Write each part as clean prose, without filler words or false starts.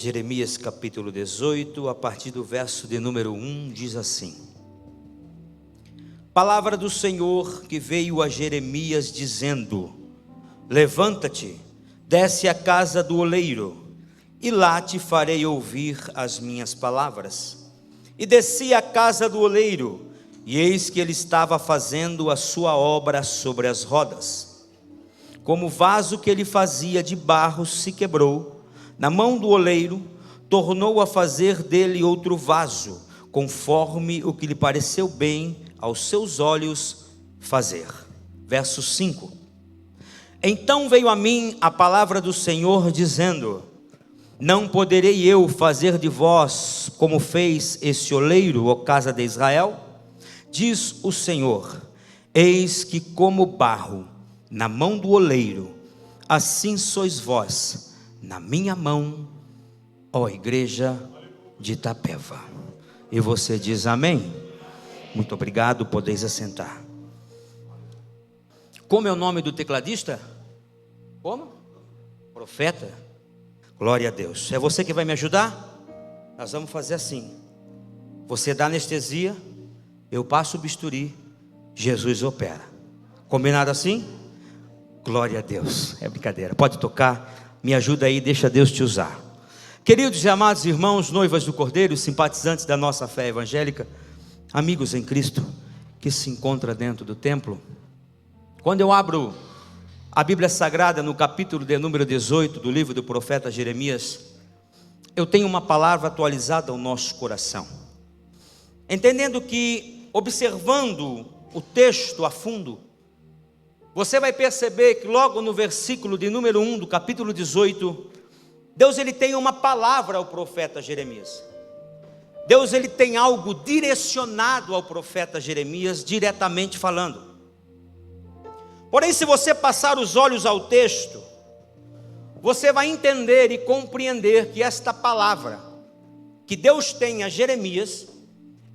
Jeremias capítulo 18, a partir do verso de número 1, diz assim: Palavra do Senhor que veio a Jeremias dizendo: Levanta-te, desce à casa do oleiro, e lá te farei ouvir as minhas palavras. E desci à casa do oleiro, e eis que ele estava fazendo a sua obra sobre as rodas. Como o vaso que ele fazia de barro se quebrou na mão do oleiro, tornou a fazer dele outro vaso, conforme o que lhe pareceu bem aos seus olhos fazer. Verso 5. Então veio a mim a palavra do Senhor dizendo: Não poderei eu fazer de vós como fez esse oleiro, ó casa de Israel? Diz o Senhor: Eis que como barro na mão do oleiro, assim sois vós na minha mão, ó igreja de Itapeva. E você diz amém? Muito obrigado, podeis assentar. Como é o nome do tecladista? Como? Profeta? Glória a Deus. É você que vai me ajudar? Nós vamos fazer assim: você dá anestesia, eu passo o bisturi, Jesus opera. Combinado assim? Glória a Deus. É brincadeira, pode tocar. Me ajuda aí, deixa Deus te usar. Queridos e amados irmãos, noivas do Cordeiro, simpatizantes da nossa fé evangélica, amigos em Cristo, que se encontra dentro do templo. Quando eu abro a Bíblia Sagrada no capítulo de número 18 do livro do profeta Jeremias, eu tenho uma palavra atualizada ao nosso coração. Entendendo que, observando o texto a fundo, você vai perceber que logo no versículo de número 1 do capítulo 18, Deus ele tem uma palavra ao profeta Jeremias. Deus ele tem algo direcionado ao profeta Jeremias, diretamente falando. Porém, se você passar os olhos ao texto, você vai entender e compreender que esta palavra que Deus tem a Jeremias,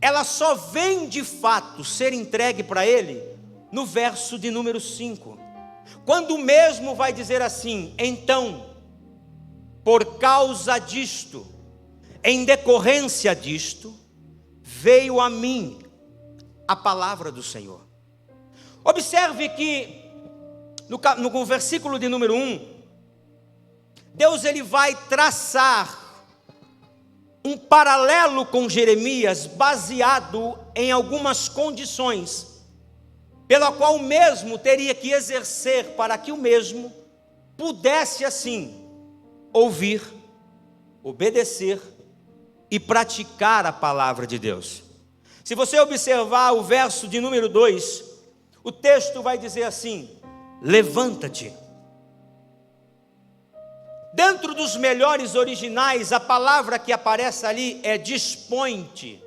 ela só vem de fato ser entregue para ele no verso de número 5, quando o mesmo vai dizer assim: então, por causa disto, em decorrência disto, veio a mim a palavra do Senhor. Observe que no versículo de número 1, Deus ele vai traçar um paralelo com Jeremias, baseado em algumas condições, pela qual o mesmo teria que exercer para que o mesmo pudesse assim ouvir, obedecer e praticar a palavra de Deus. Se você observar o verso de número 2, o texto vai dizer assim: levanta-te. Dentro dos melhores originais, a palavra que aparece ali é dispõe-te.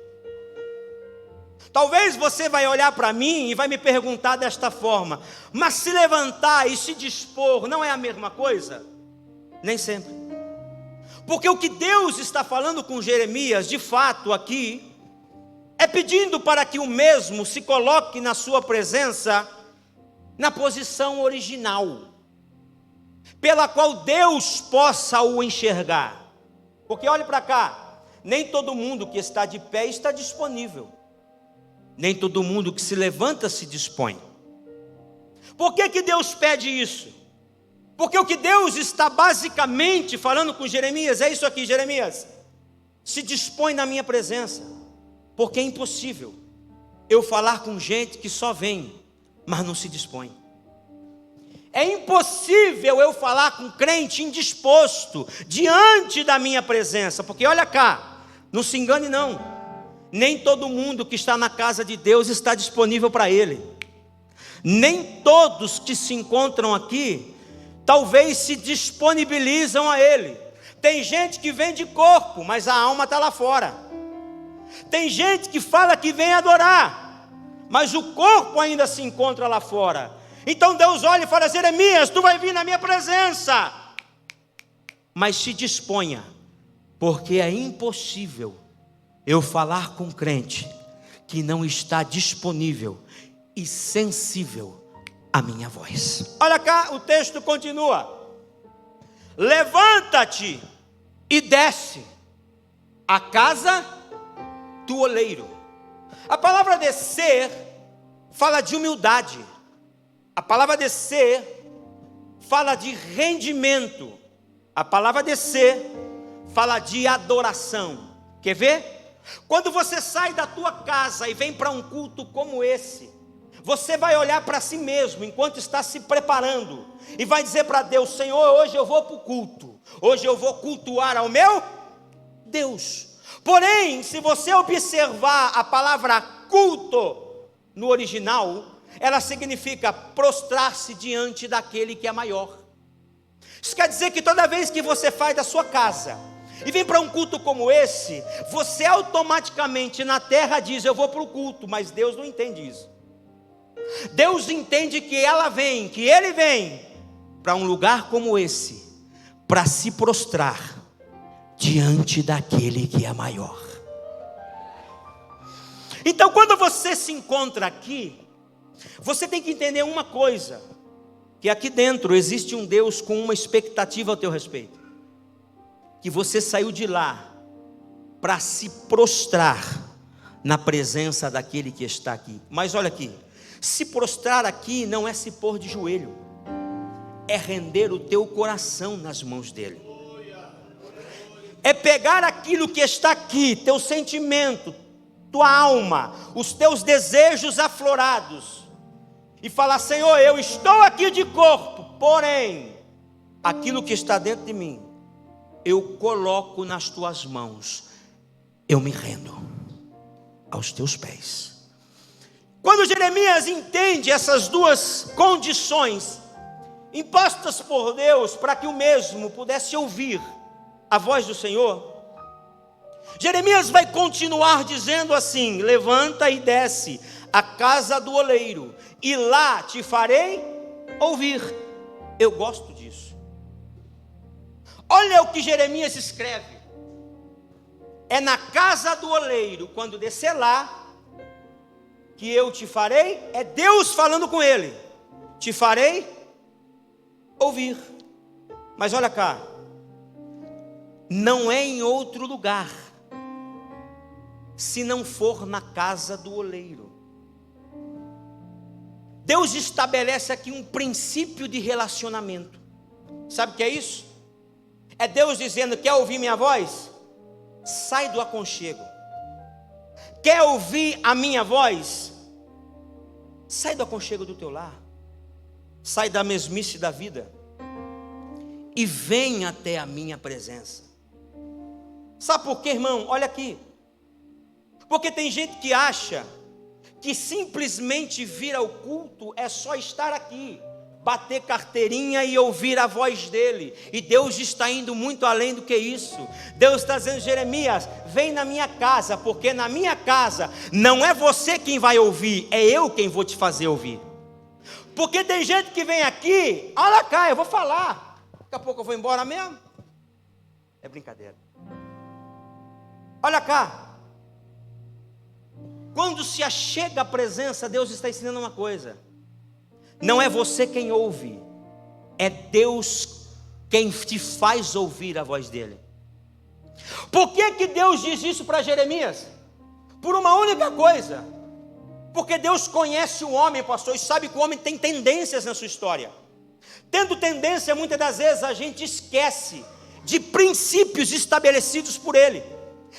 Talvez você vai olhar para mim e vai me perguntar desta forma: mas se levantar e se dispor não é a mesma coisa? Nem sempre. Porque o que Deus está falando com Jeremias, de fato aqui, é pedindo para que o mesmo se coloque na sua presença, na posição original, pela qual Deus possa o enxergar. Porque olhe para cá, nem todo mundo que está de pé está disponível. Nem todo mundo que se levanta se dispõe. Por que Deus pede isso? Porque o que Deus está basicamente falando com Jeremias é isso aqui: Jeremias, se dispõe na minha presença, porque é impossível eu falar com gente que só vem, mas não se dispõe. É impossível eu falar com crente indisposto diante da minha presença, porque olha cá, não se engane não. Nem todo mundo que está na casa de Deus está disponível para Ele. Nem todos que se encontram aqui, talvez se disponibilizam a Ele. Tem gente que vem de corpo, mas a alma está lá fora. Tem gente que fala que vem adorar, mas o corpo ainda se encontra lá fora. Então Deus olha e fala: Jeremias, tu vai vir na minha presença, mas se disponha, porque é impossível eu falar com crente que não está disponível e sensível à minha voz. Olha cá, o texto continua: levanta-te e desce à casa do oleiro. A palavra descer fala de humildade. A palavra descer fala de rendimento. A palavra descer fala de adoração. Quer ver? Quando você sai da tua casa e vem para um culto como esse, você vai olhar para si mesmo enquanto está se preparando e vai dizer para Deus: Senhor, hoje eu vou para o culto, hoje eu vou cultuar ao meu Deus. Porém, se você observar a palavra culto no original, ela significa prostrar-se diante daquele que é maior. Isso quer dizer que toda vez que você sai da sua casa e vem para um culto como esse, você automaticamente na terra diz: eu vou para o culto. Mas Deus não entende isso. Deus entende que ele vem para um lugar como esse, para se prostrar diante daquele que é maior. Então, quando você se encontra aqui, você tem que entender uma coisa: que aqui dentro existe um Deus com uma expectativa ao teu respeito. Que você saiu de lá para se prostrar na presença daquele que está aqui. Mas olha aqui, se prostrar aqui não é se pôr de joelho, é render o teu coração nas mãos dele. É pegar aquilo que está aqui, teu sentimento, tua alma, os teus desejos aflorados, e falar: Senhor, eu estou aqui de corpo, porém, aquilo que está dentro de mim, eu coloco nas tuas mãos, eu me rendo aos teus pés. Quando Jeremias entende essas duas condições impostas por Deus para que o mesmo pudesse ouvir a voz do Senhor, Jeremias vai continuar dizendo assim: levanta e desce à casa do oleiro, e lá te farei ouvir. Eu gosto disso. Olha o que Jeremias escreve: é na casa do oleiro, quando descer lá, que eu te farei. É Deus falando com ele: te farei ouvir. Mas olha cá, não é em outro lugar, se não for na casa do oleiro. Deus estabelece aqui um princípio de relacionamento. Sabe o que é isso? É Deus dizendo: quer ouvir minha voz? Sai do aconchego. Quer ouvir a minha voz? Sai do aconchego do teu lar. Sai da mesmice da vida e vem até a minha presença. Sabe por quê, irmão? Olha aqui. Porque tem gente que acha que simplesmente vir ao culto é só estar aqui, bater carteirinha e ouvir a voz dele. E Deus está indo muito além do que isso. Deus está dizendo: Jeremias, vem na minha casa, porque na minha casa não é você quem vai ouvir, é eu quem vou te fazer ouvir. Porque tem gente que vem aqui: olha cá, eu vou falar, daqui a pouco eu vou embora mesmo. É brincadeira. Olha cá, quando se achega a presença, Deus está ensinando uma coisa: não é você quem ouve, é Deus quem te faz ouvir a voz dele. Por que Deus diz isso para Jeremias? Por uma única coisa: porque Deus conhece o homem, pastor, e sabe que o homem tem tendências na sua história. Tendo tendência, muitas das vezes a gente esquece de princípios estabelecidos por ele.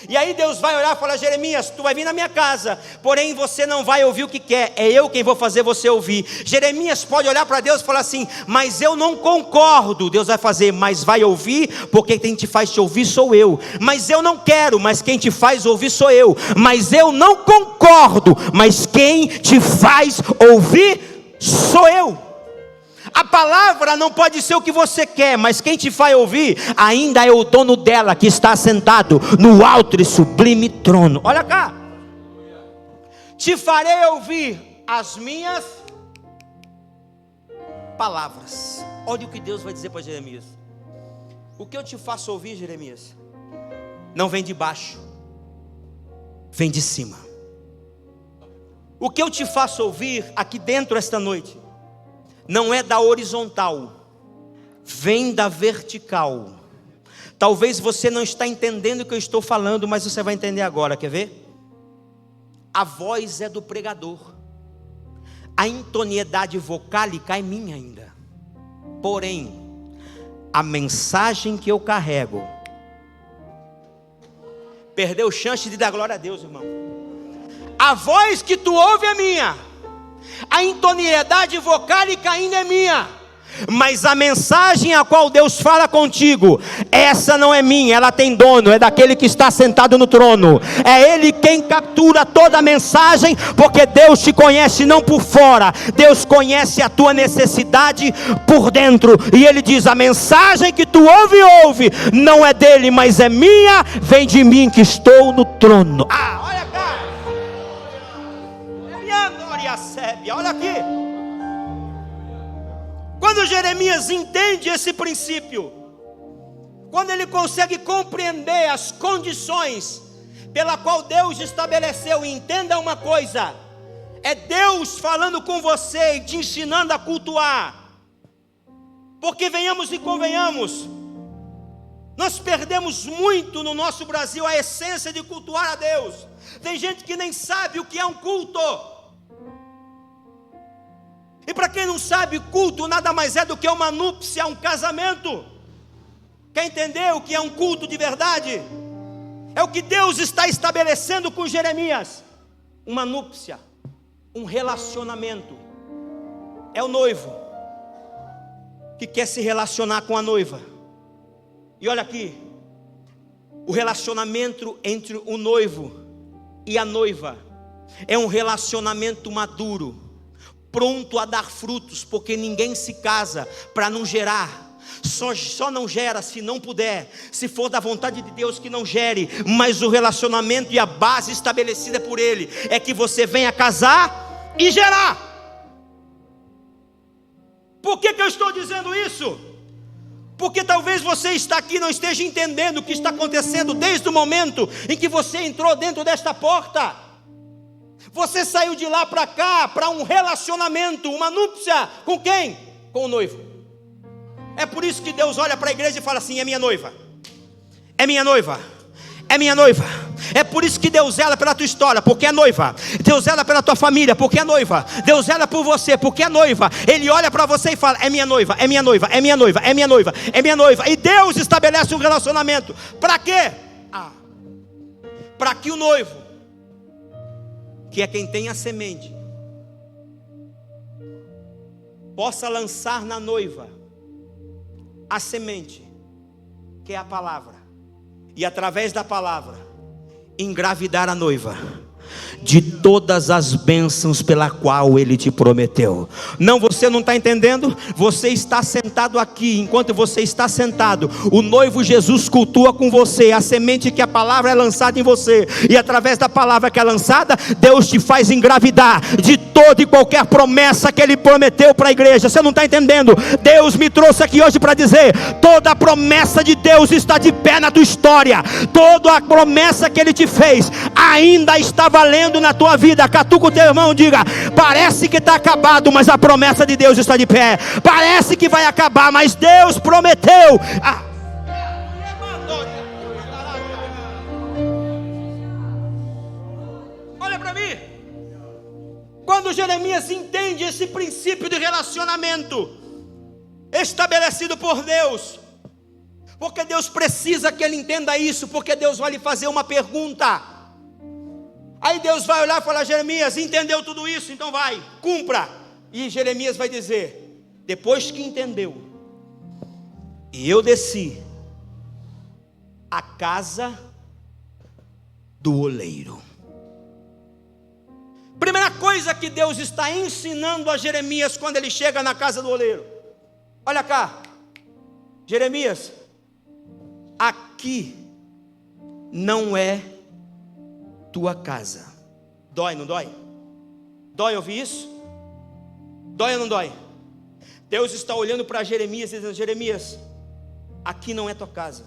E aí Deus vai olhar e falar: Jeremias, tu vai vir na minha casa, porém você não vai ouvir o que quer, é eu quem vou fazer você ouvir. Jeremias pode olhar para Deus e falar assim: mas eu não concordo. Deus vai fazer: mas vai ouvir, porque quem te faz te ouvir sou eu. Mas eu não quero, mas quem te faz ouvir sou eu. Mas eu não concordo, mas quem te faz ouvir sou eu. A palavra não pode ser o que você quer, mas quem te faz ouvir ainda é o dono dela, que está sentado no alto e sublime trono. Olha cá: te farei ouvir as minhas palavras. Olha o que Deus vai dizer para Jeremias: o que eu te faço ouvir, Jeremias, não vem de baixo, vem de cima. O que eu te faço ouvir aqui dentro esta noite não é da horizontal, vem da vertical. Talvez você não está entendendo o que eu estou falando, mas você vai entender agora, quer ver? A voz é do pregador, a intoniedade vocálica é minha ainda. Porém, a mensagem que eu carrego perdeu chance de dar glória a Deus, irmão. A voz que tu ouve é minha, a intoniedade vocálica ainda é minha, mas a mensagem a qual Deus fala contigo, essa não é minha, ela tem dono, é daquele que está sentado no trono. É Ele quem captura toda a mensagem, porque Deus te conhece não por fora, Deus conhece a tua necessidade por dentro. E Ele diz: a mensagem que tu ouve, não é dele, mas é minha, vem de mim que estou no trono. Olha cá, olha aqui. Quando Jeremias entende esse princípio, quando ele consegue compreender as condições pela qual Deus estabeleceu, e entenda uma coisa, é Deus falando com você e te ensinando a cultuar. Porque venhamos e convenhamos, nós perdemos muito no nosso Brasil a essência de cultuar a Deus. Tem gente que nem sabe o que é um culto. E para quem não sabe, culto nada mais é do que uma núpcia, um casamento. Quer entender o que é um culto de verdade? É o que Deus está estabelecendo com Jeremias. Uma núpcia, um relacionamento. É o noivo que quer se relacionar com a noiva. E olha aqui, o relacionamento entre o noivo e a noiva é um relacionamento maduro, pronto a dar frutos, porque ninguém se casa para não gerar. Só não gera se não puder, se for da vontade de Deus que não gere. Mas o relacionamento e a base estabelecida por Ele é que você venha casar e gerar. Por que eu estou dizendo isso? Porque talvez você está aqui e não esteja entendendo o que está acontecendo desde o momento em que você entrou dentro desta porta. Você saiu de lá para cá, para um relacionamento, uma núpcia, com quem? Com o noivo. É por isso que Deus olha para a igreja e fala assim: é minha noiva, é minha noiva, é minha noiva. É por isso que Deus zela pela tua história, porque é noiva. Deus zela pela tua família, porque é noiva. Deus zela por você, porque é noiva. Ele olha para você e fala: é minha noiva, é minha noiva, é minha noiva, é minha noiva, é minha noiva. E Deus estabelece um relacionamento. Para quê? Para que o noivo, que é quem tem a semente, possa lançar na noiva a semente, que é a palavra, e através da palavra engravidar a noiva de todas as bênçãos pela qual Ele te prometeu. Não, você não está entendendo? Você está sentado aqui. Enquanto você está sentado, o noivo Jesus cultua com você a semente, que a palavra é lançada em você, e através da palavra que é lançada, Deus te faz engravidar de toda e qualquer promessa que Ele prometeu para a igreja. Você não está entendendo? Deus me trouxe aqui hoje para dizer: toda a promessa de Deus está de pé na tua história. Toda a promessa que Ele te fez ainda está valendo na tua vida. Catuca o teu irmão e diga: parece que está acabado, mas a promessa de Deus está de pé. Parece que vai acabar, mas Deus prometeu. Olha para mim. Quando Jeremias entende esse princípio de relacionamento estabelecido por Deus, porque Deus precisa que ele entenda isso, porque Deus vai lhe fazer uma pergunta. Aí Deus vai olhar e falar: Jeremias, entendeu tudo isso? Então vai, cumpra. E Jeremias vai dizer: depois que entendeu, e eu desci à casa do oleiro. Primeira coisa que Deus está ensinando a Jeremias quando ele chega na casa do oleiro: olha cá, Jeremias, aqui não é tua casa. Dói, não dói? Dói ouvir isso? Dói ou não dói? Deus está olhando para Jeremias e dizendo: Jeremias, aqui não é tua casa,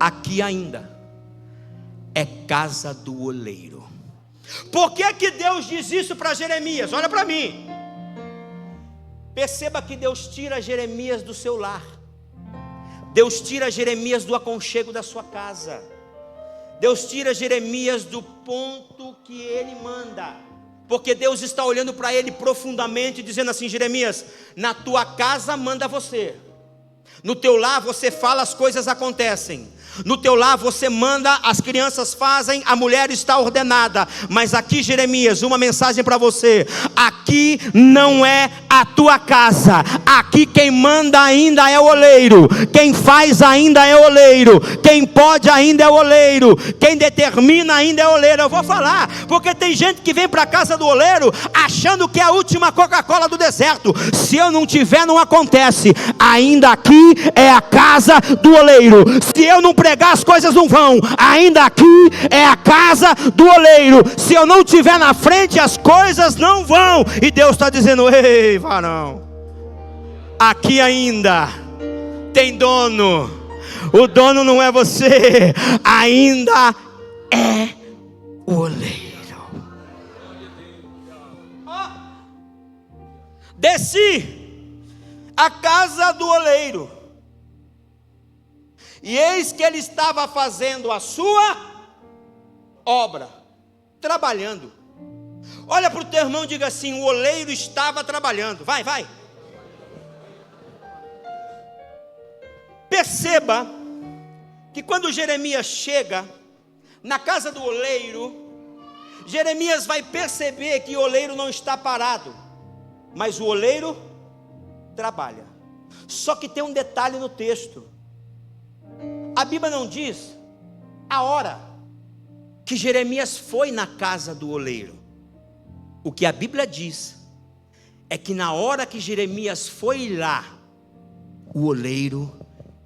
aqui ainda é casa do oleiro. Por que que Deus diz isso para Jeremias? Olha para mim. Perceba que Deus tira Jeremias do seu lar Deus tira Jeremias do aconchego da sua casa. Deus tira Jeremias do ponto que ele manda, porque Deus está olhando para ele profundamente, dizendo assim: Jeremias, na tua casa manda você, no teu lar você fala, as coisas acontecem. No teu lar você manda, as crianças fazem, a mulher está ordenada. Mas aqui, Jeremias, uma mensagem para você: aqui não é a tua casa. Aqui quem manda ainda é o oleiro. Quem faz ainda é o oleiro. Quem pode ainda é o oleiro. Quem determina ainda é o oleiro. Eu vou falar, porque tem gente que vem para a casa do oleiro achando que é a última Coca-Cola do deserto. Se eu não tiver, não acontece. Ainda aqui é a casa do oleiro. Se eu não pregar, as coisas não vão. Ainda aqui é a casa do oleiro. Se eu não estiver na frente, as coisas não vão. E Deus está dizendo: ei, varão, aqui ainda tem dono. O dono não é você, ainda é o oleiro. Desci a casa do oleiro, e eis que ele estava fazendo a sua obra, trabalhando. Olha para o teu irmão e diga assim: o oleiro estava trabalhando. Vai, vai. Perceba que quando Jeremias chega na casa do oleiro, Jeremias vai perceber que o oleiro não está parado, mas o oleiro trabalha. Só que tem um detalhe no texto. A Bíblia não diz a hora que Jeremias foi na casa do oleiro. O que a Bíblia diz é que na hora que Jeremias foi lá, o oleiro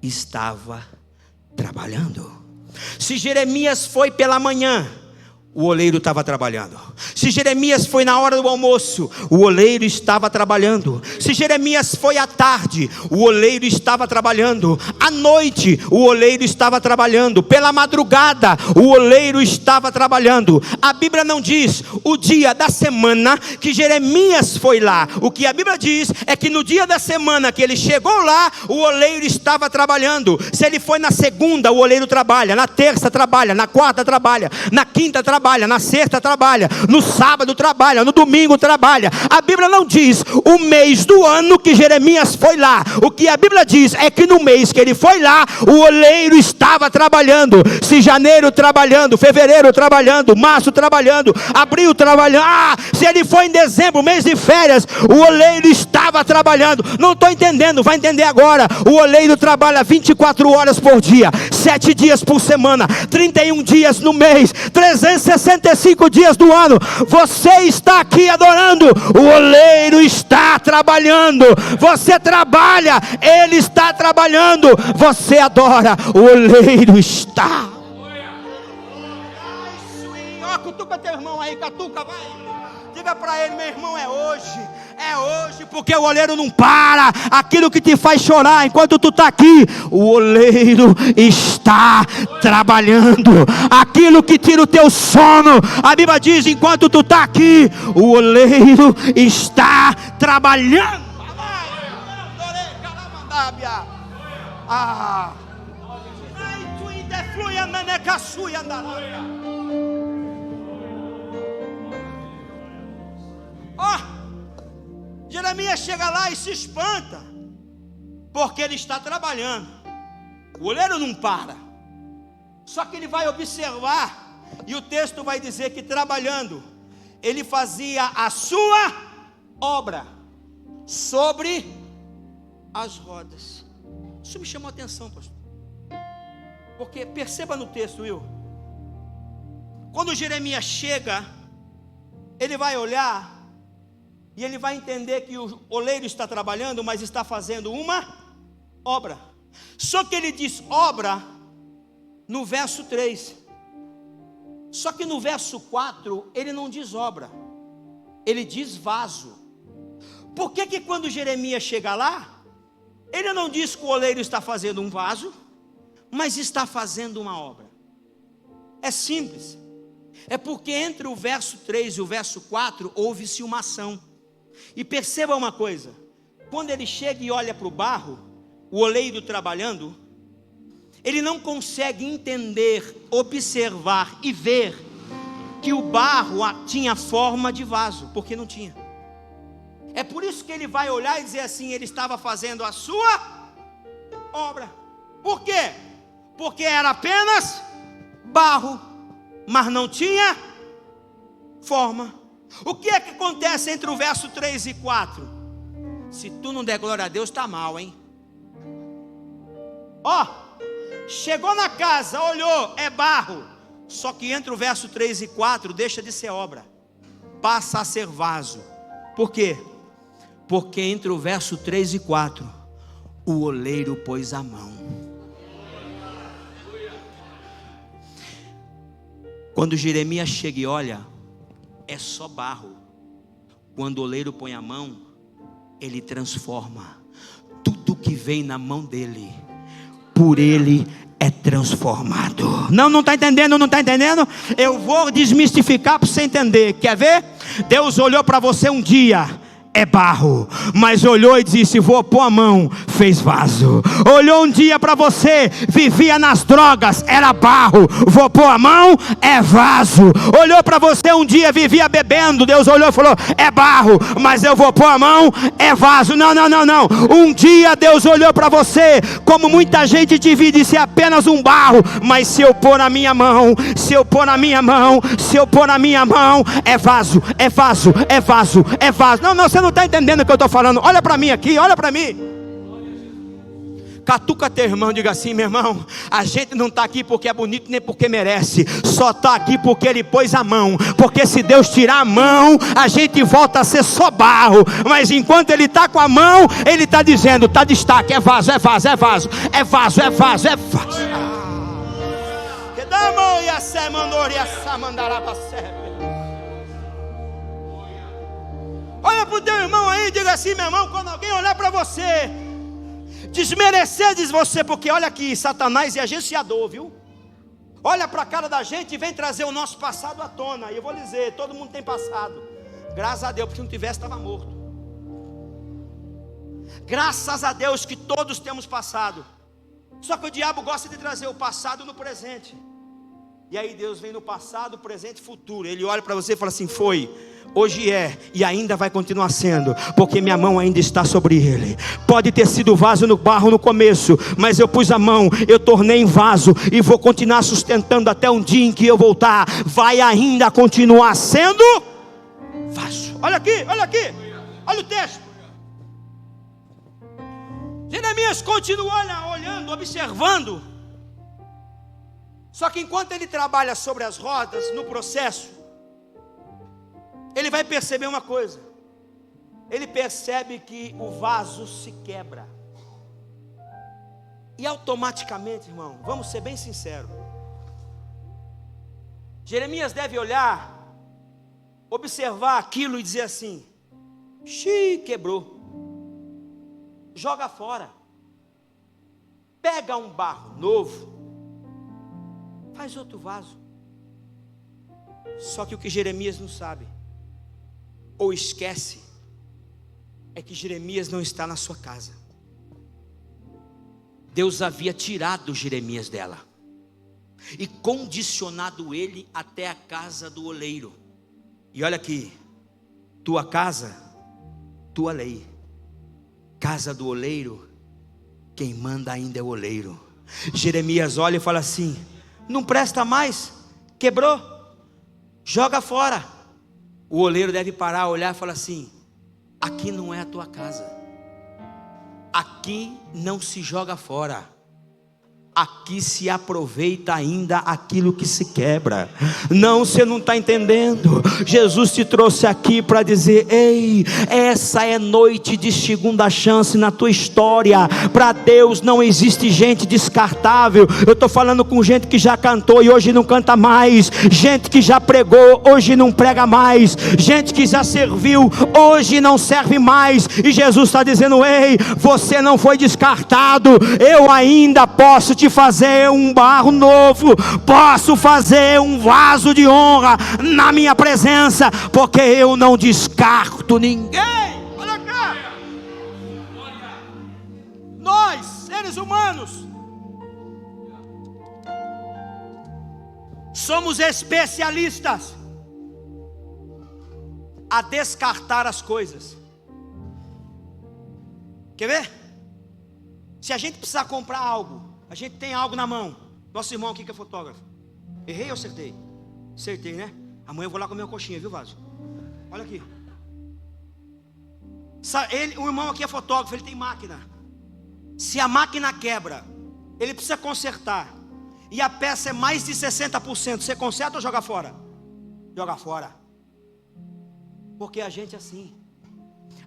estava trabalhando. Se Jeremias foi pela manhã, o oleiro estava trabalhando. Se Jeremias foi na hora do almoço, o oleiro estava trabalhando. Se Jeremias foi à tarde, o oleiro estava trabalhando. À noite, o oleiro estava trabalhando. Pela madrugada, o oleiro estava trabalhando. A Bíblia não diz o dia da semana que Jeremias foi lá. O que a Bíblia diz é que no dia da semana que ele chegou lá, o oleiro estava trabalhando. Se ele foi na segunda, o oleiro trabalha. Na terça trabalha, na quarta trabalha, na quinta trabalha, na sexta trabalha, no sábado trabalha, no domingo trabalha. A Bíblia não diz o mês do ano que Jeremias foi lá. O que a Bíblia diz é que no mês que ele foi lá, o oleiro estava trabalhando. Se janeiro trabalhando, fevereiro trabalhando, março trabalhando, abril trabalhando, se ele foi em dezembro, mês de férias, o oleiro estava trabalhando. Não estou entendendo, vai entender agora. O oleiro trabalha 24 horas por dia, 7 dias por semana, 31 dias no mês, 365 dias do ano. Você está aqui adorando, o oleiro está trabalhando. Você trabalha, ele está trabalhando. Você adora, o oleiro está. Cutuca teu irmão aí, catuca, vai. Diga para ele: meu irmão, é hoje, porque o oleiro não para. Aquilo que te faz chorar enquanto tu está aqui, o oleiro está trabalhando. Aquilo que tira o teu sono, a Bíblia diz: enquanto tu está aqui, o oleiro está trabalhando. Jeremias chega lá e se espanta, porque ele está trabalhando. O oleiro não para. Só que ele vai observar, e o texto vai dizer que trabalhando, ele fazia a sua obra sobre as rodas. Isso me chamou a atenção, pastor, porque perceba no texto, Will, quando Jeremias chega, ele vai olhar e ele vai entender que o oleiro está trabalhando, mas está fazendo uma obra. Só que ele diz obra no verso 3. Só que no verso 4 ele não diz obra, ele diz vaso. Por que quando Jeremias chega lá, ele não diz que o oleiro está fazendo um vaso, mas está fazendo uma obra? É simples. É porque entre o verso 3 e o verso 4 houve-se uma ação. E perceba uma coisa: quando ele chega e olha para o barro, o oleiro trabalhando, ele não consegue entender, observar e ver que o barro tinha forma de vaso, porque não tinha. É por isso que ele vai olhar e dizer assim: ele estava fazendo a sua obra. Por quê? Porque era apenas barro, mas não tinha forma. O que é que acontece entre o verso 3 e 4? Se tu não der glória a Deus, está mal, hein? Ó, chegou na casa, olhou, é barro. Só que entre o verso 3 e 4 deixa de ser obra, passa a ser vaso. Por quê? Porque entre o verso 3 e 4 o oleiro pôs a mão. Quando Jeremias chega e olha, é só barro. Quando o oleiro põe a mão, ele transforma. Tudo que vem na mão dele, por ele é transformado. Não está entendendo? Não está entendendo? Eu vou desmistificar para você entender. Quer ver? Deus olhou para você um dia, é barro, mas olhou e disse: vou pôr a mão, fez vaso. Olhou um dia para você, vivia nas drogas, era barro, vou pôr a mão, é vaso. Olhou para você um dia, vivia bebendo, Deus olhou e falou: é barro, mas eu vou pôr a mão, é vaso. Não. Um dia Deus olhou para você, como muita gente te viu, e disse: é apenas um barro, mas se eu pôr na minha mão, se eu pôr na minha mão, se eu pôr na minha mão, é vaso, é vaso, é vaso, é vaso. Não, você não está entendendo o que eu estou falando. Olha para mim aqui, olha para mim. Catuca teu irmão, diga assim: meu irmão, a gente não está aqui porque é bonito nem porque merece, só está aqui porque ele pôs a mão. Porque se Deus tirar a mão, a gente volta a ser só barro. Mas enquanto ele está com a mão, ele está dizendo: está destaque, é vaso, é vaso, é vaso, é vaso, é vaso, é vaso. Olha para o teu irmão aí, diga assim: meu irmão, quando alguém olhar para você, desmerecer diz você, porque olha aqui, Satanás é agenciador, viu? Olha para a cara da gente e vem trazer o nosso passado à tona. E eu vou dizer, todo mundo tem passado. Graças a Deus, porque se não tivesse estava morto. Graças a Deus que todos temos passado. Só que o diabo gosta de trazer o passado no presente. E aí Deus vem no passado, presente e futuro. Ele olha para você e fala assim: foi, hoje é e ainda vai continuar sendo, porque minha mão ainda está sobre ele. Pode ter sido vaso no barro no começo, mas eu pus a mão, eu tornei em vaso, e vou continuar sustentando até um dia em que eu voltar. Vai ainda continuar sendo vaso. Olha aqui, olha o texto. Jeremias continua olhando, observando. Só que enquanto ele trabalha sobre as rodas, no processo, ele vai perceber uma coisa. Ele percebe que o vaso se quebra. E automaticamente, irmão, vamos ser bem sinceros, Jeremias deve olhar, observar aquilo e dizer assim: xiii, quebrou. Joga fora. Pega um barro novo, faz outro vaso. Só que o que Jeremias não sabe, ou esquece, é que Jeremias não está na sua casa. Deus havia tirado Jeremias dela e condicionado ele até a casa do oleiro. E olha aqui: tua casa, tua lei. Casa do oleiro, quem manda ainda é o oleiro. Jeremias olha e fala assim: não presta mais, quebrou, joga fora. O oleiro deve parar, olhar e falar assim: aqui não é a tua casa, aqui não se joga fora, aqui se aproveita ainda aquilo que se quebra. Não, você não está entendendo. Jesus te trouxe aqui para dizer: ei, essa é noite de segunda chance na tua história. Para Deus não existe gente descartável. Eu estou falando com gente que já cantou e hoje não canta mais, gente que já pregou, hoje não prega mais, gente que já serviu, hoje não serve mais. E Jesus está dizendo: ei, você não foi descartado, eu ainda posso te fazer um barro novo, posso fazer um vaso de honra na minha presença, porque eu não descarto ninguém. Olha cá, nós seres humanos somos especialistas a descartar as coisas. Quer ver? Se a gente precisar comprar algo, a gente tem algo na mão. Nosso irmão aqui que é fotógrafo. Errei ou acertei? Acertei, né? Amanhã eu vou lá comer uma coxinha, viu, Vaso? Olha aqui. O irmão aqui é fotógrafo, ele tem máquina. Se a máquina quebra, ele precisa consertar, e a peça é mais de 60%, você conserta ou joga fora? Joga fora. Porque a gente é assim.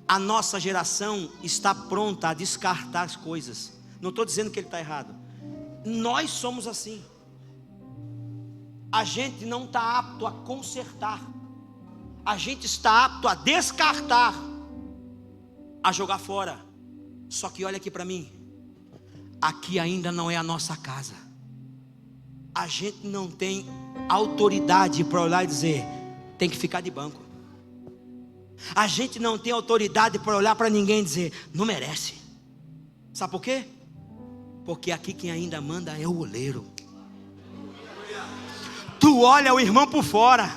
A nossa geração está pronta a descartar as coisas. Não estou dizendo que ele está errado. Nós somos assim. A gente não está apto a consertar. A gente está apto a descartar, a jogar fora. Só que olha aqui para mim. Aqui ainda não é a nossa casa. A gente não tem autoridade para olhar e dizer: tem que ficar de banco. A gente não tem autoridade para olhar para ninguém e dizer: não merece. Sabe por quê? Porque aqui quem ainda manda é o oleiro. Tu olha o irmão por fora,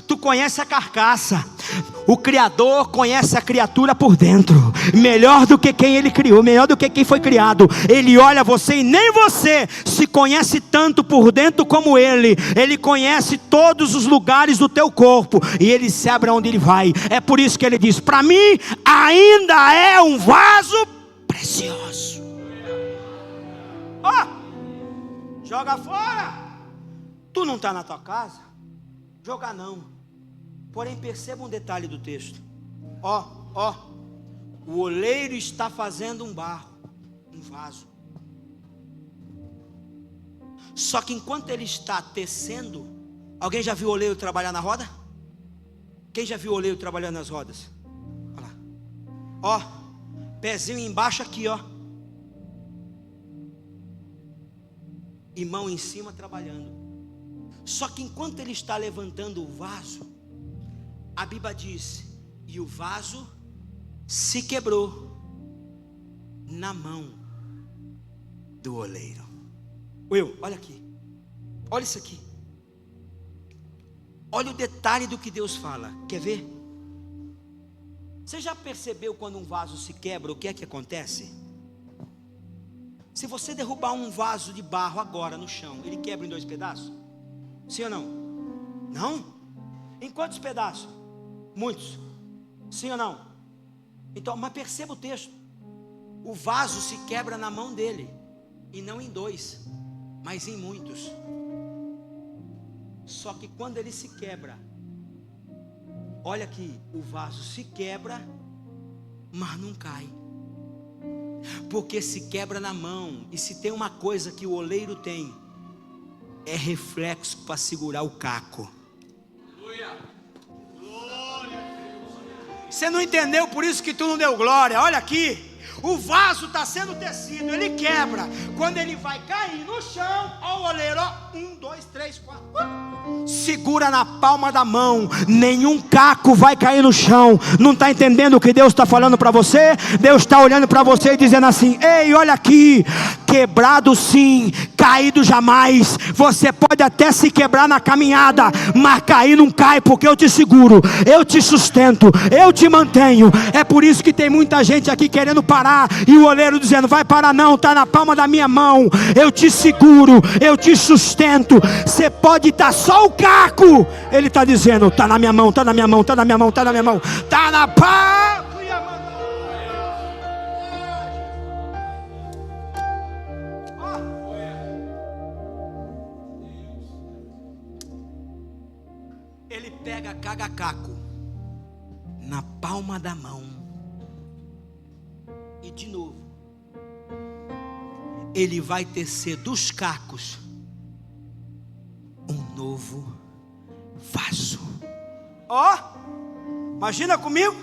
tu conhece a carcaça. O Criador conhece a criatura por dentro, melhor do que quem Ele criou, melhor do que quem foi criado. Ele olha você e nem você se conhece tanto por dentro como Ele. Ele conhece todos os lugares do teu corpo e Ele sabe aonde Ele vai. É por isso que Ele diz: para mim ainda é um vaso precioso. Joga fora. Tu não está na tua casa? Jogar não. Porém, perceba um detalhe do texto. O oleiro está fazendo um barro, um vaso. Só que enquanto ele está tecendo, alguém já viu o oleiro trabalhar na roda? Quem já viu o oleiro trabalhando nas rodas? Olha lá. Pezinho embaixo aqui, e mão em cima trabalhando. Só que enquanto ele está levantando o vaso, a Bíblia diz: e o vaso se quebrou na mão do oleiro. Will, olha aqui. Olha isso aqui. Olha o detalhe do que Deus fala. Quer ver? Você já percebeu quando um vaso se quebra, o que é que acontece? Se você derrubar um vaso de barro agora no chão, ele quebra em 2 pedaços? Sim ou não? Não? Em quantos pedaços? Muitos. Sim ou não? Então, mas perceba o texto. O vaso se quebra na mão dele, e não em 2, mas em muitos. Só que quando ele se quebra, olha aqui, o vaso se quebra, mas não cai. Porque se quebra na mão. E se tem uma coisa que o oleiro tem, é reflexo para segurar o caco. Você não entendeu, por isso que tu não deu glória. Olha aqui, o vaso está sendo tecido, ele quebra. Quando ele vai cair no chão, ó, o oleiro, 1, 2, 3, 4, segura na palma da mão, nenhum caco vai cair no chão. Não está entendendo o que Deus está falando para você? Deus está olhando para você e dizendo assim: ei, olha aqui, quebrado sim, caído jamais. Você pode até se quebrar na caminhada, mas cair não cai, porque eu te seguro, eu te sustento, eu te mantenho. É por isso que tem muita gente aqui querendo parar, e o oleiro dizendo: vai parar não, está na palma da minha mão, eu te seguro, eu te sustento. Você pode estar só o caco, ele está dizendo: está na minha mão, está na minha mão, está na minha mão, está na minha mão, está na palma. Ele pega cada caco na palma da mão, e de novo ele vai tecer dos cacos um novo vaso. Imagina comigo.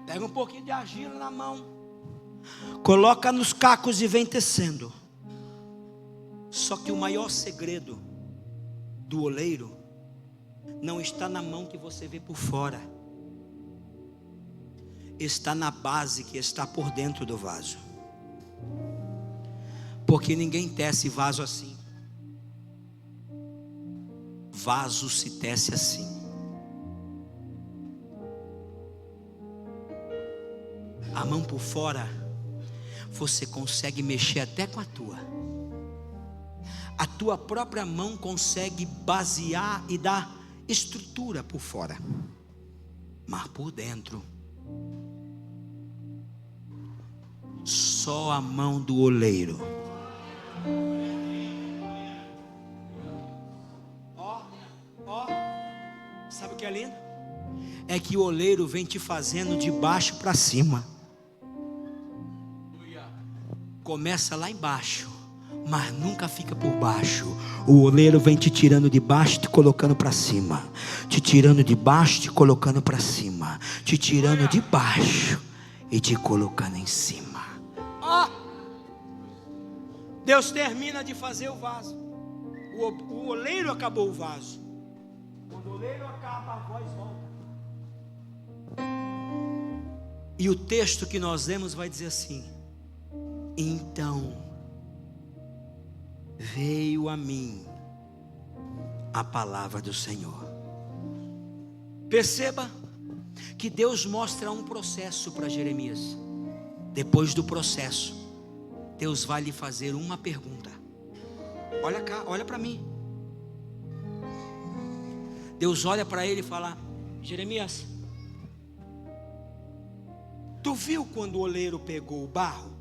Pega um pouquinho de argila na mão, coloca nos cacos e vem tecendo. Só que o maior segredo do oleiro não está na mão que você vê por fora, está na base que está por dentro do vaso. Porque ninguém tece vaso assim. vaso se tece assim. A mão por fora, você consegue mexer até com a tua própria mão consegue basear e dar estrutura por fora, mas por dentro, só a mão do oleiro. Sabe o que é lindo? É que o oleiro vem te fazendo de baixo para cima. Começa lá embaixo, mas nunca fica por baixo. O oleiro vem te tirando de baixo, te colocando para cima, te tirando de baixo, te colocando para cima, te tirando de baixo e te colocando em cima. Deus termina de fazer o vaso. O oleiro acabou o vaso. Quando o oleiro acaba, a voz volta. E o texto que nós lemos vai dizer assim: então veio a mim a palavra do Senhor. Perceba que Deus mostra um processo para Jeremias. Depois do processo, Deus vai lhe fazer uma pergunta. Olha cá, olha para mim. Deus olha para ele e fala: Jeremias, tu viu quando o oleiro pegou o barro?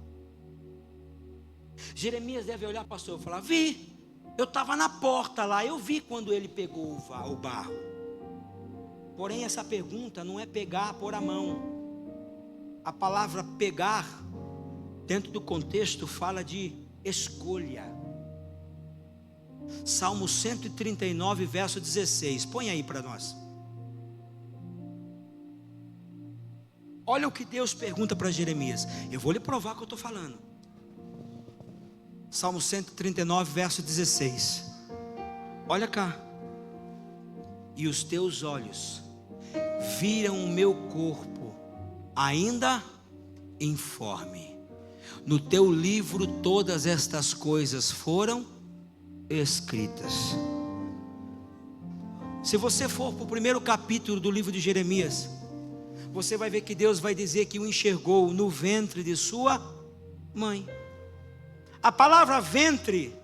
Jeremias deve olhar, pastor, e falar: vi, eu estava na porta lá, eu vi quando ele pegou o barro. Porém, essa pergunta não é pegar por a mão. A palavra pegar, dentro do contexto, fala de escolha. Salmo 139, verso 16. Põe aí para nós. Olha o que Deus pergunta para Jeremias. Eu vou lhe provar o que eu estou falando. Salmo 139, verso 16. Olha cá. E os teus olhos viram o meu corpo ainda informe. No teu livro todas estas coisas foram escritas. Se você for para o primeiro capítulo do livro de Jeremias, você vai ver que Deus vai dizer que o enxergou no ventre de sua mãe. A palavra ventre,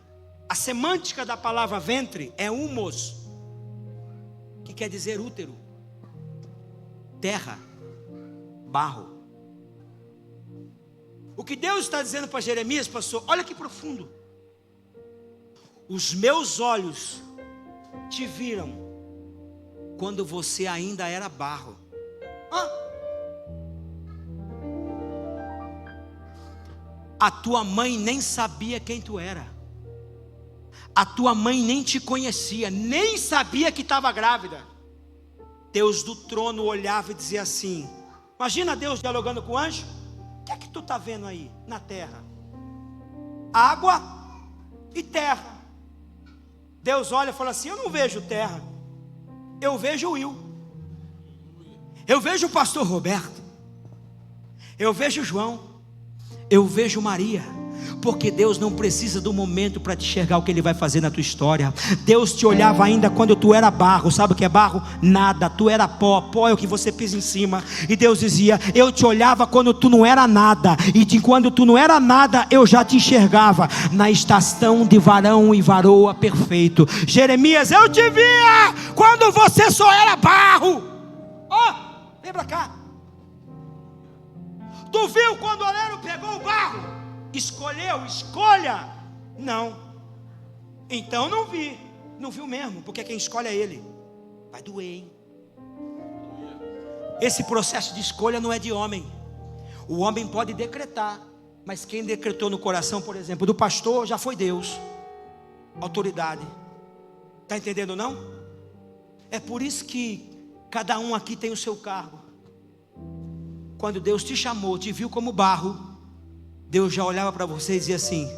a semântica da palavra ventre é humos, que quer dizer útero, terra, barro. O que Deus está dizendo para Jeremias, pastor, olha que profundo. Os meus olhos te viram quando você ainda era barro. A tua mãe nem sabia quem tu era. A tua mãe nem te conhecia, nem sabia que estava grávida. Deus do trono olhava e dizia assim: imagina Deus dialogando com o anjo. O que é que tu está vendo aí na terra? Água e terra. Deus olha e fala assim: eu não vejo terra, eu vejo o Will, eu vejo o pastor Roberto, eu vejo João, eu vejo Maria. Porque Deus não precisa do momento para te enxergar o que Ele vai fazer na tua história. Deus te olhava ainda quando tu era barro. Sabe o que é barro? Nada, tu era pó. Pó é o que você pisa em cima. E Deus dizia: eu te olhava quando tu não era nada. E quando tu não era nada, eu já te enxergava na estação de varão e varoa perfeito. Jeremias, eu te via quando você só era barro. Vem pra cá. Tu viu quando o oleiro pegou o barro? Escolheu, escolha. Não. Então não vi. Não viu mesmo, porque quem escolhe é Ele. Vai doer, hein? Esse processo de escolha não é de homem. O homem pode decretar, mas quem decretou no coração, por exemplo, do pastor, já foi Deus. Autoridade. Está entendendo não? É por isso que cada um aqui tem o seu cargo. Quando Deus te chamou, te viu como barro, Deus já olhava para você e dizia assim: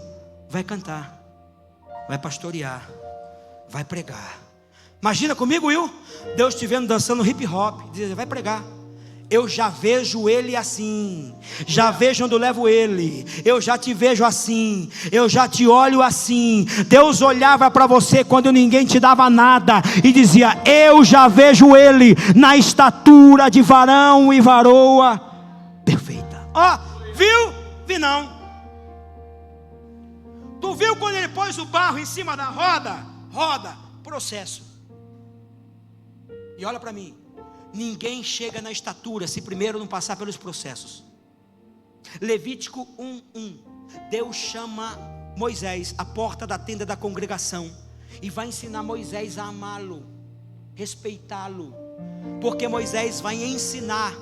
vai cantar, vai pastorear, vai pregar. Imagina comigo, Will, Deus te vendo dançando hip hop, dizia: vai pregar. Eu já vejo ele assim, já vejo onde eu levo ele, eu já te vejo assim, eu já te olho assim. Deus olhava para você quando ninguém te dava nada e dizia: eu já vejo ele na estatura de varão e varoa perfeita. Ó, viu? Vi não. Tu viu quando ele pôs o barro em cima da roda? Roda, processo. E olha para mim. Ninguém chega na estatura se primeiro não passar pelos processos. Levítico 1:1. Deus chama Moisés à porta da tenda da congregação e vai ensinar Moisés a amá-lo, respeitá-lo, porque Moisés vai ensinar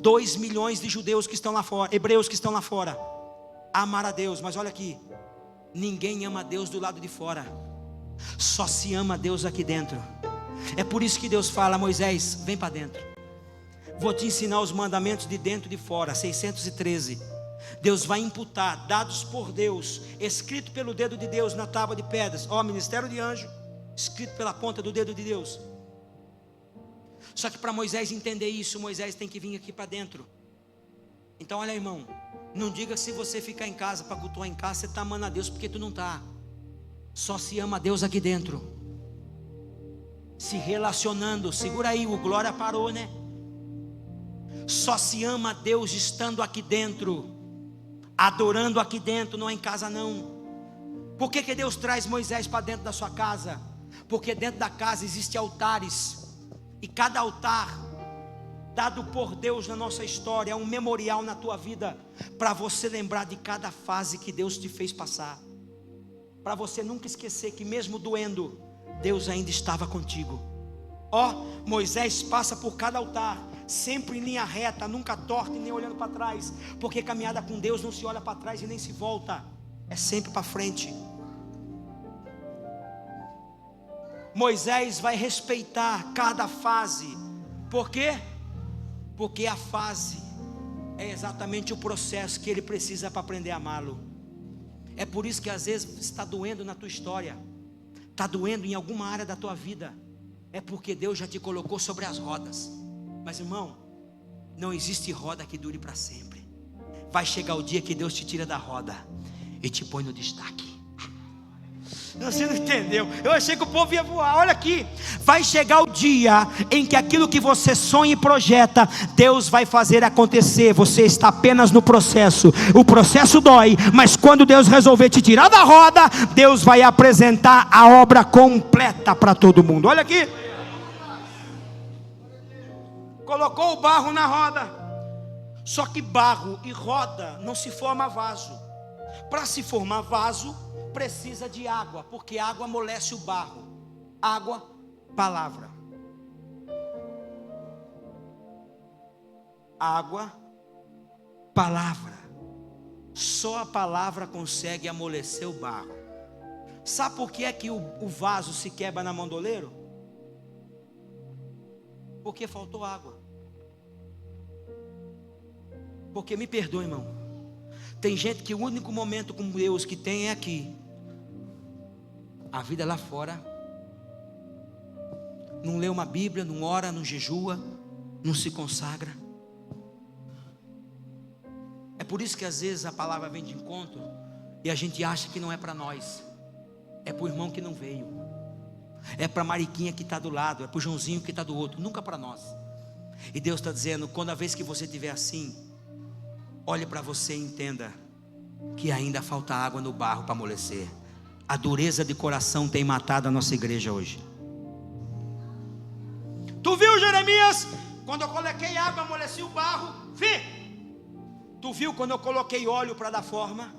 2 milhões de judeus que estão lá fora, hebreus que estão lá fora, a amar a Deus. Mas olha aqui, ninguém ama a Deus do lado de fora, só se ama a Deus aqui dentro. É por isso que Deus fala: Moisés, vem para dentro, vou te ensinar os mandamentos de dentro e de fora. 613. Deus vai imputar, dados por Deus, escrito pelo dedo de Deus na tábua de pedras. Ó, ministério de anjo, escrito pela ponta do dedo de Deus. Só que para Moisés entender isso, Moisés tem que vir aqui para dentro. Então olha, irmão, não diga que se você ficar em casa, para cultuar em casa, você está amando a Deus, porque tu não está. Só se ama a Deus aqui dentro, se relacionando. Segura aí, o glória parou, né? Só se ama a Deus estando aqui dentro, adorando aqui dentro, não é em casa não. Por que Deus traz Moisés para dentro da sua casa? Porque dentro da casa existem altares, e cada altar dado por Deus na nossa história é um memorial na tua vida, para você lembrar de cada fase que Deus te fez passar, para você nunca esquecer que mesmo doendo, Deus ainda estava contigo. Ó, Moisés passa por cada altar, sempre em linha reta, nunca torta e nem olhando para trás, porque caminhada com Deus não se olha para trás e nem se volta, é sempre para frente. Moisés vai respeitar cada fase. Por quê? Porque a fase é exatamente o processo que ele precisa para aprender a amá-lo. É por isso que às vezes está doendo na tua história, está doendo em alguma área da tua vida, é porque Deus já te colocou sobre as rodas. Mas irmão, não existe roda que dure para sempre. Vai chegar o dia que Deus te tira da roda e te põe no destaque. Você não entendeu? Eu achei que o povo ia voar. Olha aqui, vai chegar o dia em que aquilo que você sonha e projeta, Deus vai fazer acontecer. Você está apenas no processo. O processo dói, mas quando Deus resolver te tirar da roda, Deus vai apresentar a obra completa para todo mundo. Olha aqui, colocou o barro na roda. Só que barro e roda não se forma vaso. Para se formar vaso, precisa de água, porque água amolece o barro. Água, palavra. Água, palavra. Só a palavra consegue amolecer o barro. Sabe por que é que o vaso se quebra na mão do oleiro? Porque faltou água. Porque me perdoe, irmão, tem gente que o único momento com Deus que tem é aqui. A vida lá fora, não lê uma Bíblia, não ora, não jejua, não se consagra. É por isso que às vezes a palavra vem de encontro e a gente acha que não é para nós. É para o irmão que não veio, é para a Mariquinha que está do lado, é para o Joãozinho que está do outro, nunca para nós. E Deus está dizendo: quando a vez que você estiver assim, olhe para você e entenda que ainda falta água no barro para amolecer. A dureza de coração tem matado a nossa igreja hoje. Tu viu, Jeremias? Quando eu coloquei água, amoleci o barro. Tu viu quando eu coloquei óleo para dar forma?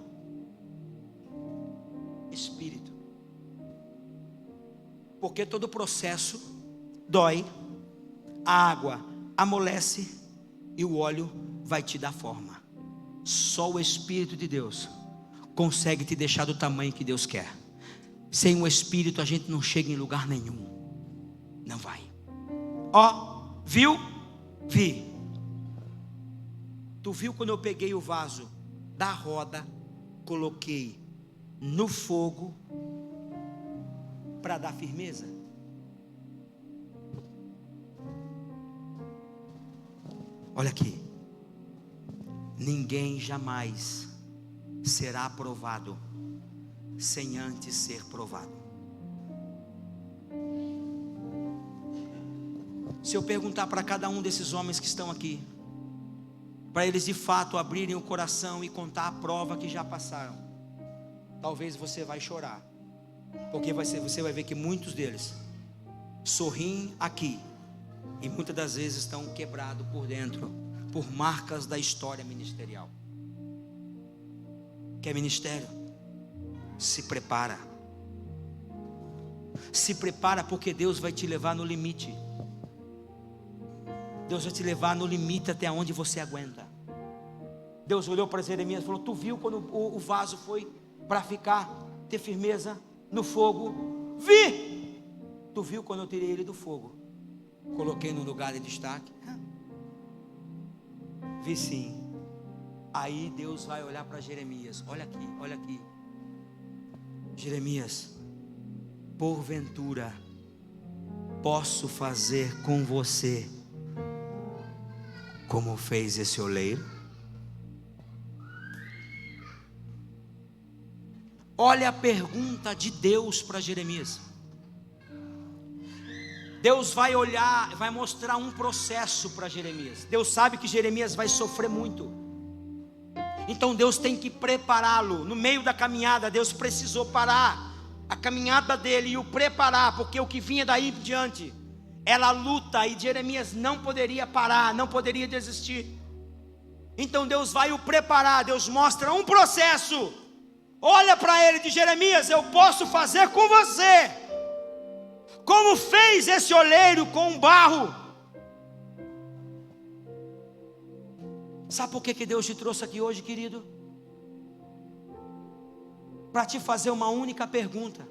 Espírito. Porque todo processo dói, a água amolece e o óleo vai te dar forma. Só o Espírito de Deus consegue te deixar do tamanho que Deus quer. Sem o Espírito a gente não chega em lugar nenhum. Não vai. Ó, viu? Vi. Tu viu quando eu peguei o vaso da roda, coloquei no fogo para dar firmeza? Olha aqui. Ninguém jamais será aprovado sem antes ser provado. Se eu perguntar para cada um desses homens que estão aqui, para eles de fato abrirem o coração e contar a prova que já passaram, talvez você vai chorar, porque você vai ver que muitos deles sorriem aqui e muitas das vezes estão quebrados por dentro, por marcas da história ministerial. Quer ministério? Se prepara. Se prepara, porque Deus vai te levar no limite. Deus vai te levar no limite até onde você aguenta. Deus olhou para Jeremias e falou: tu viu quando o vaso foi para ficar, ter firmeza no fogo? Vi! Tu viu quando eu tirei ele do fogo, coloquei no lugar de destaque? Vi sim. Aí Deus vai olhar para Jeremias. Olha aqui, olha aqui. Jeremias, porventura posso fazer com você como fez esse oleiro? Olha a pergunta de Deus para Jeremias. Deus vai olhar, vai mostrar um processo para Jeremias. Deus sabe que Jeremias vai sofrer muito. Então Deus tem que prepará-lo. No meio da caminhada, Deus precisou parar a caminhada dele e o preparar, porque o que vinha daí em diante era a luta, e Jeremias não poderia parar, não poderia desistir. Então Deus vai o preparar. Deus mostra um processo. Olha para ele de Jeremias: eu posso fazer com você como fez esse oleiro com o barro. Sabe por que Deus te trouxe aqui hoje, querido? Para te fazer uma única pergunta.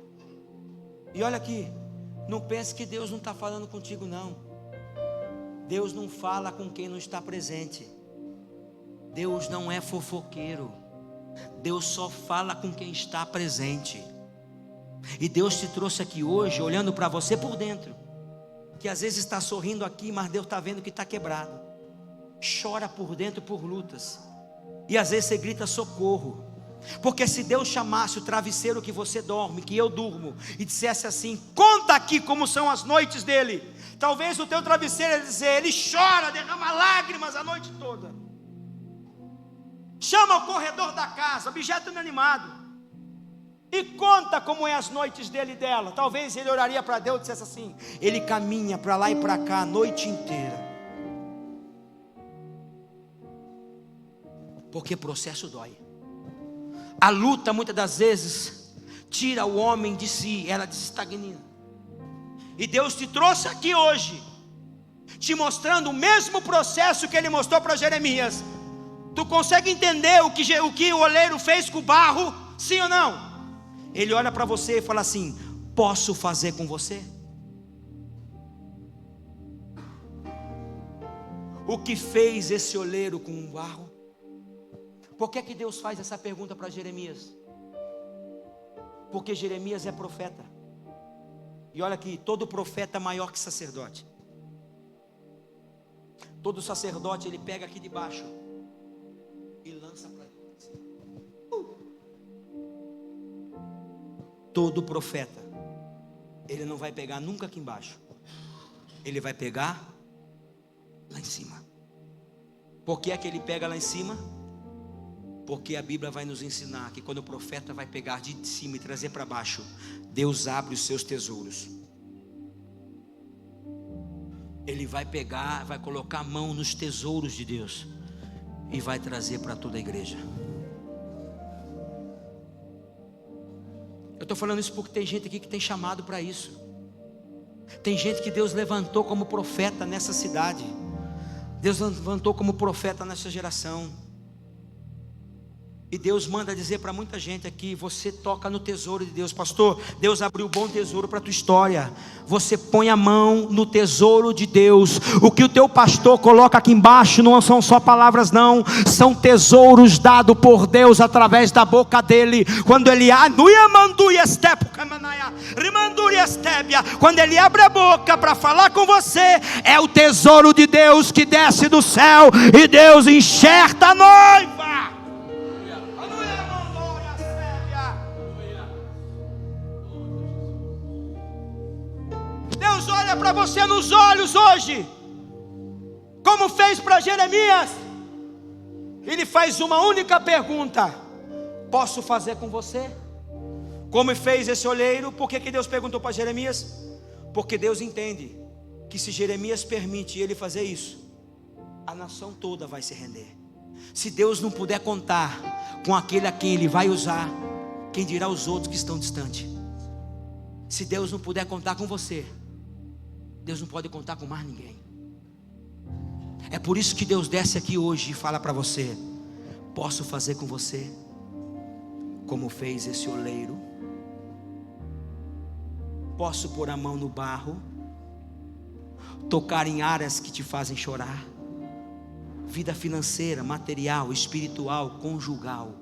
E olha aqui, não pense que Deus não está falando contigo, não. Deus não fala com quem não está presente. Deus não é fofoqueiro. Deus só fala com quem está presente. E Deus te trouxe aqui hoje olhando para você por dentro, que às vezes está sorrindo aqui, mas Deus está vendo que está quebrado, chora por dentro por lutas, e às vezes você grita socorro. Porque se Deus chamasse o travesseiro que você dorme, que eu durmo, e dissesse assim: conta aqui como são as noites dele, talvez o teu travesseiro ia dizer: ele chora, derrama lágrimas a noite toda. Chama o corredor da casa, objeto inanimado, e conta como é as noites dele e dela. Talvez ele oraria para Deus e dissesse assim: ele caminha para lá e para cá a noite inteira. Porque processo dói. A luta muitas das vezes tira o homem de si, ela desestagna. E Deus te trouxe aqui hoje, te mostrando o mesmo processo que ele mostrou para Jeremias. Tu consegue entender o que o oleiro fez com o barro? Sim ou não? Ele olha para você e fala assim: posso fazer com você o que fez esse oleiro com o barro? Por que Deus faz essa pergunta para Jeremias? Porque Jeremias é profeta. E olha aqui, todo profeta é maior que sacerdote. Todo sacerdote, ele pega aqui de baixo e lança para Deus. Todo profeta, ele não vai pegar nunca aqui embaixo, ele vai pegar lá em cima. Por que é que ele pega lá em cima? Porque a Bíblia vai nos ensinar que quando o profeta vai pegar de cima e trazer para baixo, Deus abre os seus tesouros. Ele vai pegar, vai colocar a mão nos tesouros de Deus e vai trazer para toda a igreja. Eu estou falando isso porque tem gente aqui que tem chamado para isso. Tem gente que Deus levantou como profeta nessa cidade. Deus levantou como profeta nessa geração. E Deus manda dizer para muita gente aqui: você toca no tesouro de Deus. Pastor, Deus abriu um bom tesouro para a tua história. Você põe a mão no tesouro de Deus. O que o teu pastor coloca aqui embaixo não são só palavras, não. São tesouros dados por Deus através da boca dele. Quando ele quando ele abre a boca para falar com você, é o tesouro de Deus que desce do céu. E Deus enxerta a noiva. Deus olha para você nos olhos hoje, como fez para Jeremias. Ele faz uma única pergunta: posso fazer com você? Como fez esse olheiro? Por que Deus perguntou para Jeremias? Porque Deus entende que se Jeremias permite ele fazer isso, a nação toda vai se render. Se Deus não puder contar com aquele a quem ele vai usar, quem dirá os outros que estão distantes? Se Deus não puder contar com você, Deus não pode contar com mais ninguém. É por isso que Deus desce aqui hoje e fala para você: posso fazer com você como fez esse oleiro? Posso pôr a mão no barro, tocar em áreas que te fazem chorar? Vida financeira, material, espiritual, conjugal.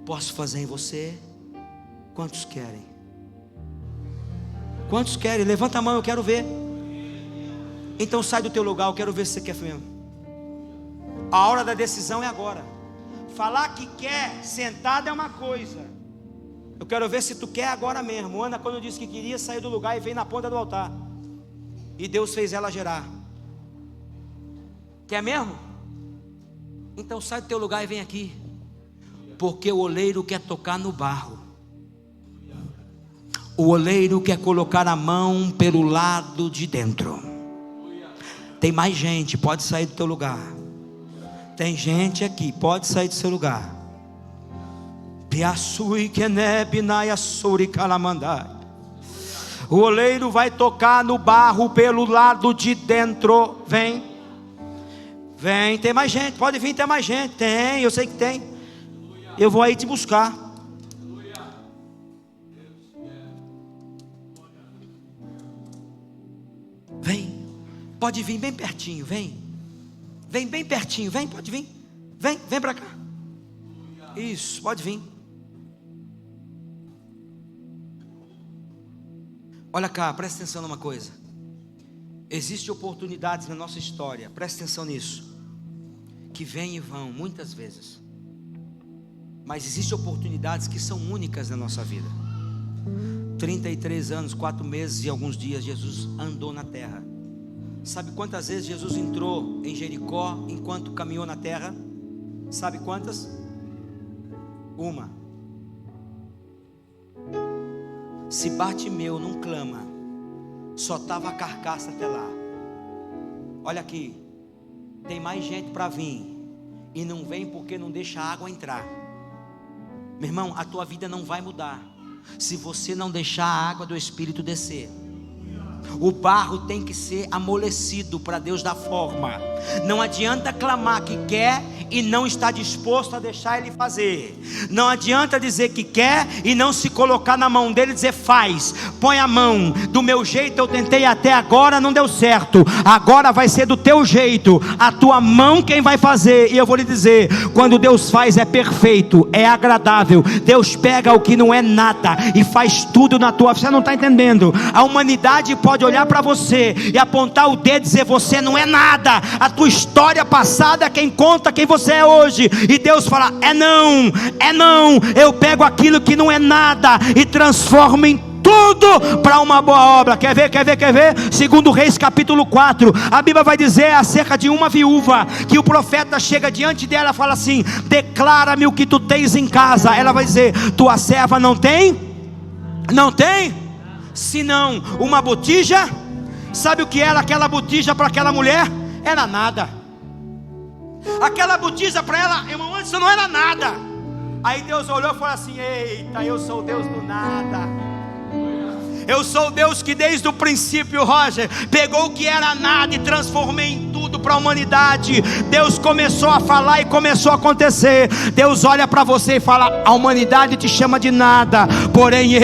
Posso fazer em você? Quantos querem? Quantos querem? Levanta a mão, eu quero ver. Então sai do teu lugar, eu quero ver se você quer mesmo. A hora da decisão é agora. Falar que quer sentado é uma coisa. Eu quero ver se tu quer agora mesmo. Ana, quando disse que queria, saiu do lugar e veio na ponta do altar. E Deus fez ela gerar. Quer mesmo? Então sai do teu lugar e vem aqui. Porque o oleiro quer tocar no barro. O oleiro quer colocar a mão pelo lado de dentro. Tem mais gente, pode sair do teu lugar. Tem gente aqui, pode sair do seu lugar. O oleiro vai tocar no barro pelo lado de dentro. Vem. Vem, tem mais gente, pode vir, tem mais gente. Tem, eu sei que tem. Eu vou aí te buscar. Vem, pode vir bem pertinho, vem. Vem bem pertinho, vem, pode vir. Vem para cá. Isso, pode vir. Olha cá, presta atenção numa coisa. Existem oportunidades na nossa história, presta atenção nisso, que vêm e vão muitas vezes. Mas existem oportunidades que são únicas na nossa vida. 33 anos, 4 meses e alguns dias Jesus andou na terra. Sabe quantas vezes Jesus entrou em Jericó enquanto caminhou na terra? Sabe quantas? Uma. Se Bartimeu não clama, só estava a carcaça até lá. Olha aqui, tem mais gente para vir e não vem porque não deixa a água entrar. Meu irmão, a tua vida não vai mudar se você não deixar a água do Espírito descer. O barro tem que ser amolecido para Deus dar forma. Não adianta clamar que quer e não está disposto a deixar Ele fazer. Não adianta dizer que quer e não se colocar na mão dele e dizer: faz, põe a mão. Do meu jeito eu tentei até agora, não deu certo. Agora vai ser do teu jeito. A tua mão quem vai fazer. E eu vou lhe dizer, quando Deus faz é perfeito, é agradável. Deus pega o que não é nada e faz tudo na tua. Você não está entendendo? A humanidade pode olhar para você e apontar o dedo e dizer: você não é nada. A tua história passada quem conta quem você é hoje. E Deus fala: é não. Eu pego aquilo que não é nada e transformo em tudo para uma boa obra. Quer ver? 2 Reis capítulo 4, a Bíblia vai dizer acerca de uma viúva, que o profeta chega diante dela e fala assim: declara-me o que tu tens em casa. Ela vai dizer: tua serva não tem? Senão uma botija. Sabe o que era aquela botija para aquela mulher? Era nada. Aquela botija para ela, irmão, antes não era nada. Aí Deus olhou e falou assim: eita, eu sou o Deus do nada. Eu sou o Deus que desde o princípio, Roger, pegou o que era nada e transformei em tudo para a humanidade. Deus começou a falar e começou a acontecer. Deus olha para você e fala: a humanidade te chama de nada, porém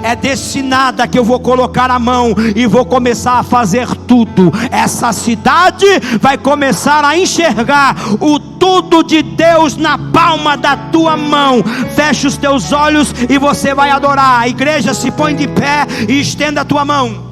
é desse nada que eu vou colocar a mão e vou começar a fazer tudo. Essa cidade vai começar a enxergar o tudo de Deus na palma da tua mão. Fecha os teus olhos e você vai adorar. A igreja, se põe de pé e estenda a tua mão.